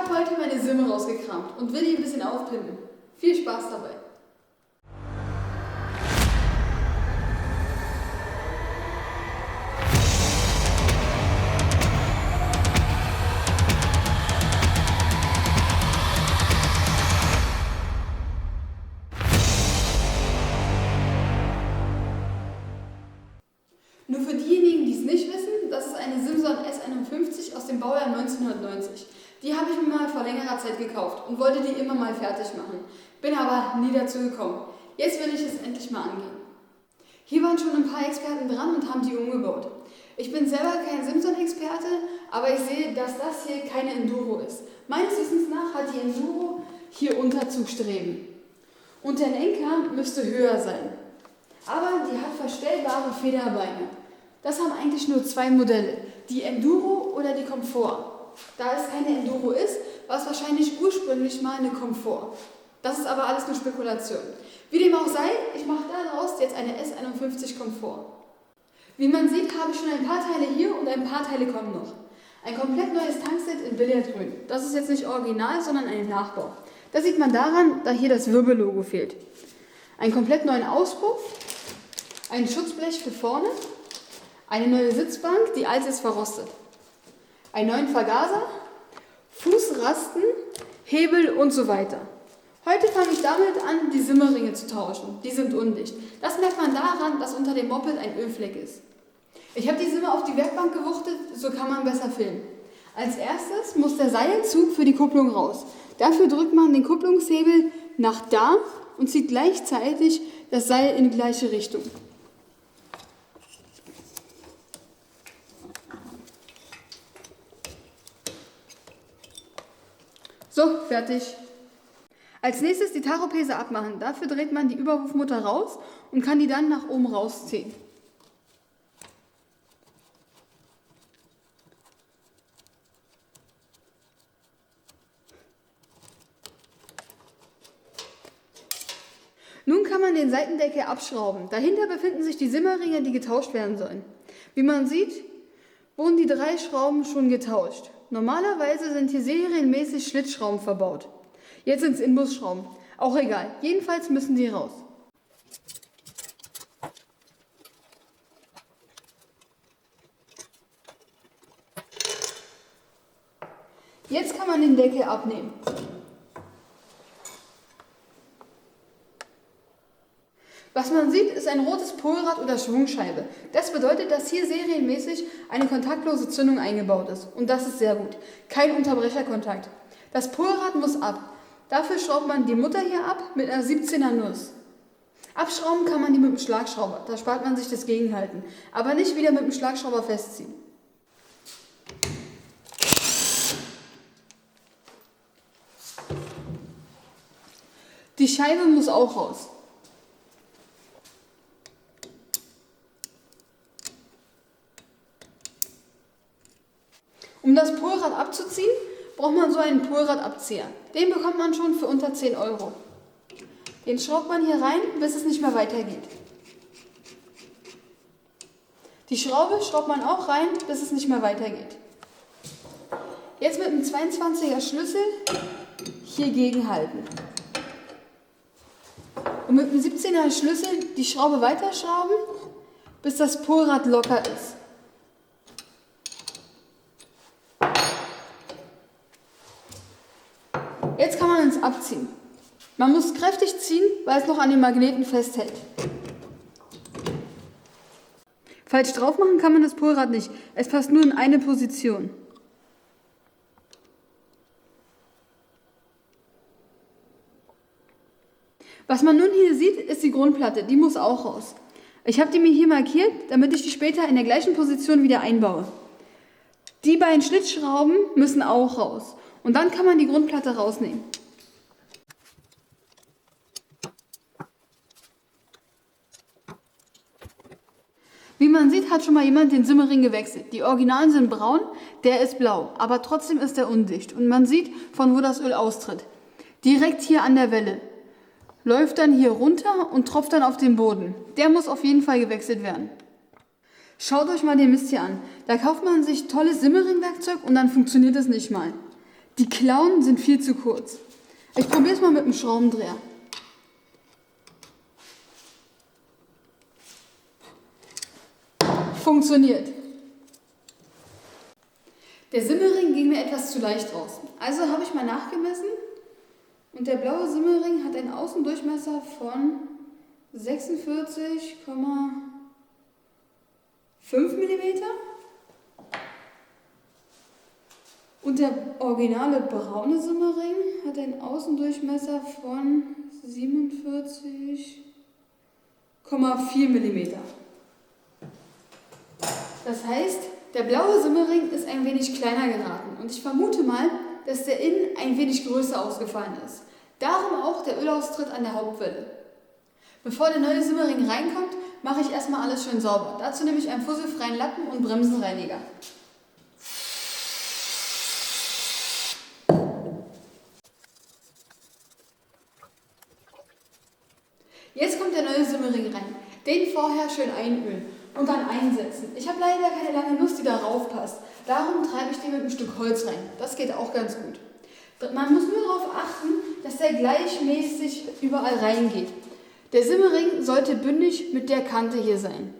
habe heute meine Simme rausgekramt und will die ein bisschen aufpimpen. Viel Spaß dabei! Nur für diejenigen, die es nicht wissen, das ist eine Simson S51 aus dem Baujahr 1990. Die habe ich mir mal vor längerer Zeit gekauft und wollte die immer mal fertig machen. Bin aber nie dazu gekommen. Jetzt will ich es endlich mal angehen. Hier waren schon ein paar Experten dran und haben die umgebaut. Ich bin selber kein Simson-Experte, aber ich sehe, dass das hier keine Enduro ist. Meines Wissens nach hat die Enduro hier Unterzugstreben. Und der Lenker müsste höher sein. Aber die hat verstellbare Federbeine. Das haben eigentlich nur zwei Modelle, die Enduro oder die Komfort. Da es keine Enduro ist, war es wahrscheinlich ursprünglich mal eine Komfort. Das ist aber alles nur Spekulation. Wie dem auch sei, ich mache daraus jetzt eine S51 Komfort. Wie man sieht, habe ich schon ein paar Teile hier und ein paar Teile kommen noch. Ein komplett neues Tankset in Billardgrün. Das ist jetzt nicht original, sondern ein Nachbau. Das sieht man daran, da hier das Wirbellogo fehlt. Einen komplett neuen Auspuff, ein Schutzblech für vorne, eine neue Sitzbank, die alte ist verrostet, einen neuen Vergaser, Fußrasten, Hebel und so weiter. Heute fange ich damit an, die Simmeringe zu tauschen. Die sind undicht. Das merkt man daran, dass unter dem Moped ein Ölfleck ist. Ich habe die Simme auf die Werkbank gewuchtet, so kann man besser filmen. Als erstes muss der Seilzug für die Kupplung raus. Dafür drückt man den Kupplungshebel nach da und zieht gleichzeitig das Seil in die gleiche Richtung. So, fertig. Als nächstes die Taropese abmachen. Dafür dreht man die Überwurfmutter raus und kann die dann nach oben rausziehen. Nun kann man den Seitendeckel abschrauben. Dahinter befinden sich die Simmeringe, die getauscht werden sollen. Wie man sieht, wurden die 3 Schrauben schon getauscht. Normalerweise sind hier serienmäßig Schlitzschrauben verbaut. Jetzt sind es Inbusschrauben. Auch egal. Jedenfalls müssen die raus. Jetzt kann man den Deckel abnehmen. Was man sieht, ist ein rotes Polrad oder Schwungscheibe. Das bedeutet, dass hier serienmäßig eine kontaktlose Zündung eingebaut ist. Und das ist sehr gut. Kein Unterbrecherkontakt. Das Polrad muss ab. Dafür schraubt man die Mutter hier ab mit einer 17er Nuss. Abschrauben kann man die mit dem Schlagschrauber. Da spart man sich das Gegenhalten. Aber nicht wieder mit dem Schlagschrauber festziehen. Die Scheibe muss auch raus. Um das Polrad abzuziehen, braucht man so einen Polradabzieher. Den bekommt man schon für unter 10 Euro. Den schraubt man hier rein, bis es nicht mehr weitergeht. Die Schraube schraubt man auch rein, bis es nicht mehr weitergeht. Jetzt mit einem 22er Schlüssel hier gegenhalten. Und mit einem 17er Schlüssel die Schraube weiterschrauben, bis das Polrad locker ist. Jetzt kann man es abziehen. Man muss kräftig ziehen, weil es noch an den Magneten festhält. Falsch drauf machen kann man das Polrad nicht. Es passt nur in eine Position. Was man nun hier sieht, ist die Grundplatte. Die muss auch raus. Ich habe die mir hier markiert, damit ich die später in der gleichen Position wieder einbaue. Die beiden Schlitzschrauben müssen auch raus. Und dann kann man die Grundplatte rausnehmen. Wie man sieht, hat schon mal jemand den Simmering gewechselt. Die Originalen sind braun, der ist blau, aber trotzdem ist er undicht. Und man sieht, von wo das Öl austritt. Direkt hier an der Welle. Läuft dann hier runter und tropft dann auf den Boden. Der muss auf jeden Fall gewechselt werden. Schaut euch mal den Mist hier an. Da kauft man sich tolles Simmering-Werkzeug und dann funktioniert es nicht mal. Die Klauen sind viel zu kurz. Ich probiere es mal mit dem Schraubendreher. Funktioniert. Der Simmelring ging mir etwas zu leicht raus. Also habe ich mal nachgemessen und der blaue Simmelring hat einen Außendurchmesser von 46,5 mm und der originale braune Simmelring hat einen Außendurchmesser von 47,4 mm. Das heißt, der blaue Simmelring ist ein wenig kleiner geraten und ich vermute mal, dass der Innen ein wenig größer ausgefallen ist. Darum auch der Ölaustritt an der Hauptwelle. Bevor der neue Simmelring reinkommt, mache ich erstmal alles schön sauber. Dazu nehme ich einen fusselfreien Lappen und Bremsenreiniger. Jetzt kommt der neue Simmelring rein. Den vorher schön einölen und dann einsetzen. Ich habe leider keine lange Nuss, die darauf passt. Darum treibe ich den mit einem Stück Holz rein. Das geht auch ganz gut. Man muss nur darauf achten, dass der gleichmäßig überall reingeht. Der Simmelring sollte bündig mit der Kante hier sein.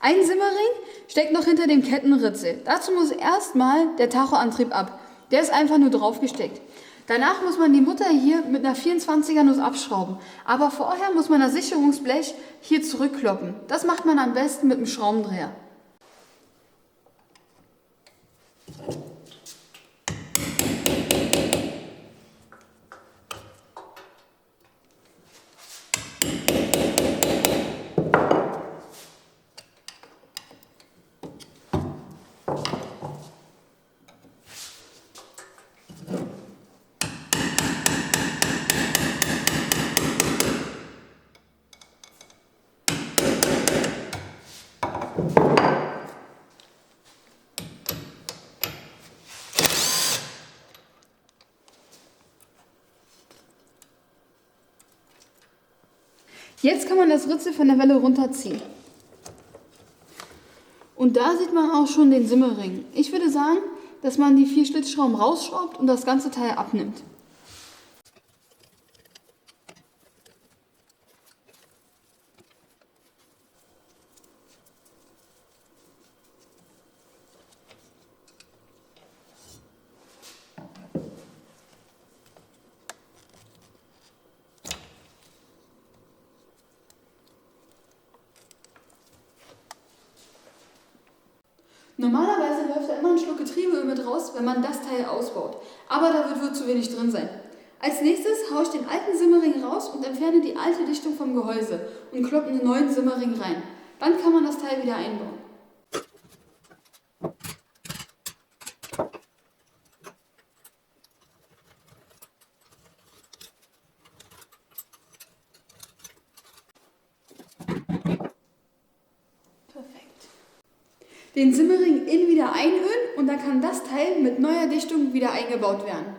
Ein Simmelring steckt noch hinter dem Kettenritzel. Dazu muss erstmal der Tachoantrieb ab. Der ist einfach nur draufgesteckt. Danach muss man die Mutter hier mit einer 24er Nuss abschrauben. Aber vorher muss man das Sicherungsblech hier zurückkloppen. Das macht man am besten mit dem Schraubendreher. Jetzt kann man das Ritzel von der Welle runterziehen. Und da sieht man auch schon den Simmelring. Ich würde sagen, dass man die 4 Schlitzschrauben rausschraubt und das ganze Teil abnimmt. Normalerweise läuft da immer ein Schluck Getriebeöl mit raus, wenn man das Teil ausbaut. Aber da wird wohl zu wenig drin sein. Als nächstes haue ich den alten Simmelring raus und entferne die alte Dichtung vom Gehäuse und kloppe einen neuen Simmelring rein. Dann kann man das Teil wieder einbauen. Den Simmelring innen wieder einölen und dann kann das Teil mit neuer Dichtung wieder eingebaut werden.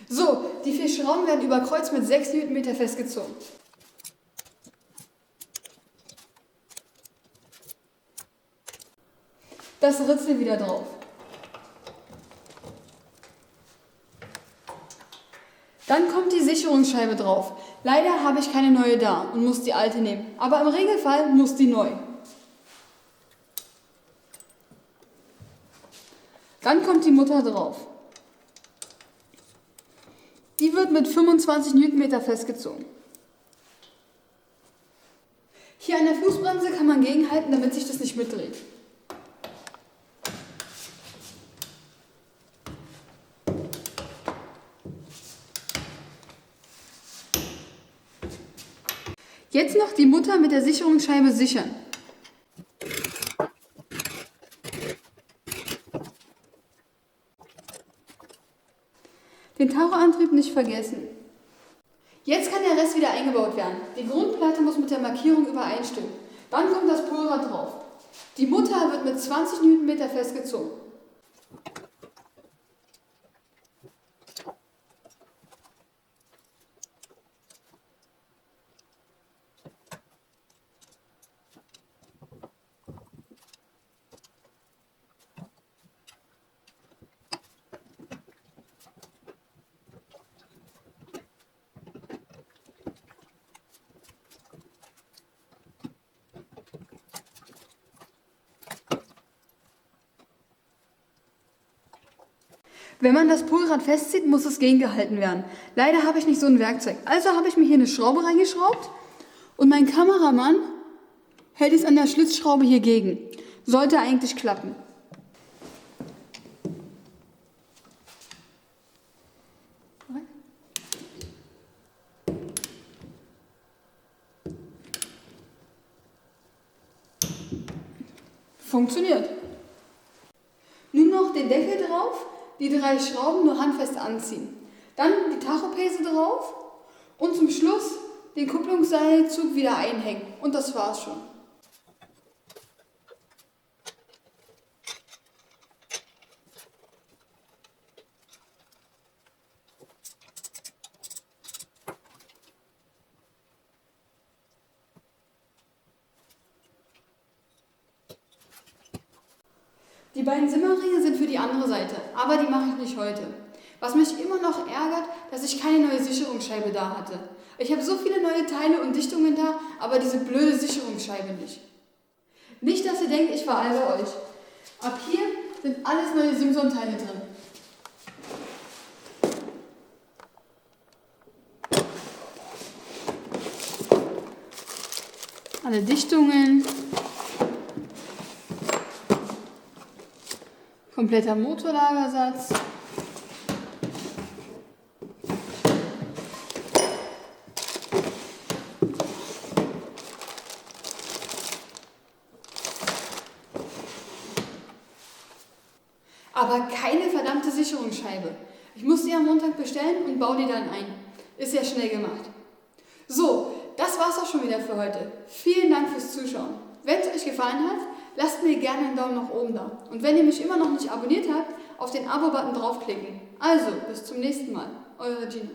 So, die 4 Schrauben werden über Kreuz mit 6 Newtonmeter festgezogen. Das Ritzel wieder drauf. Dann kommt die Sicherungsscheibe drauf. Leider habe ich keine neue da und muss die alte nehmen. Aber im Regelfall muss die neu. Dann kommt die Mutter drauf. Die wird mit 25 Newtonmeter festgezogen. Hier an der Fußbremse kann man gegenhalten, damit sich das nicht mitdreht. Jetzt noch die Mutter mit der Sicherungsscheibe sichern. Den Tachoantrieb nicht vergessen. Jetzt kann der Rest wieder eingebaut werden. Die Grundplatte muss mit der Markierung übereinstimmen. Dann kommt das Polrad drauf. Die Mutter wird mit 20 Newtonmeter festgezogen. Wenn man das Polrad festzieht, muss es gegengehalten werden. Leider habe ich nicht so ein Werkzeug. Also habe ich mir hier eine Schraube reingeschraubt und mein Kameramann hält es an der Schlitzschraube hier gegen. Sollte eigentlich klappen. Funktioniert. Nun noch den Deckel drauf. Die 3 Schrauben nur handfest anziehen. Dann die Tachopese drauf und zum Schluss den Kupplungsseilzug wieder einhängen. Und das war's schon. Die beiden Simmerringe sind für die andere Seite, aber die mache ich nicht heute. Was mich immer noch ärgert, dass ich keine neue Sicherungsscheibe da hatte. Ich habe so viele neue Teile und Dichtungen da, aber diese blöde Sicherungsscheibe nicht. Nicht, dass ihr denkt, ich veralbe euch. Ab hier sind alles neue Simson-Teile drin. Alle Dichtungen. Kompletter Motorlagersatz. Aber keine verdammte Sicherungsscheibe. Ich muss die am Montag bestellen und baue die dann ein. Ist ja schnell gemacht. So, das war's auch schon wieder für heute. Vielen Dank fürs Zuschauen. Wenn es euch gefallen hat, lasst mir gerne einen Daumen nach oben da. Und wenn ihr mich immer noch nicht abonniert habt, auf den Abo-Button draufklicken. Also, bis zum nächsten Mal. Eure Gina.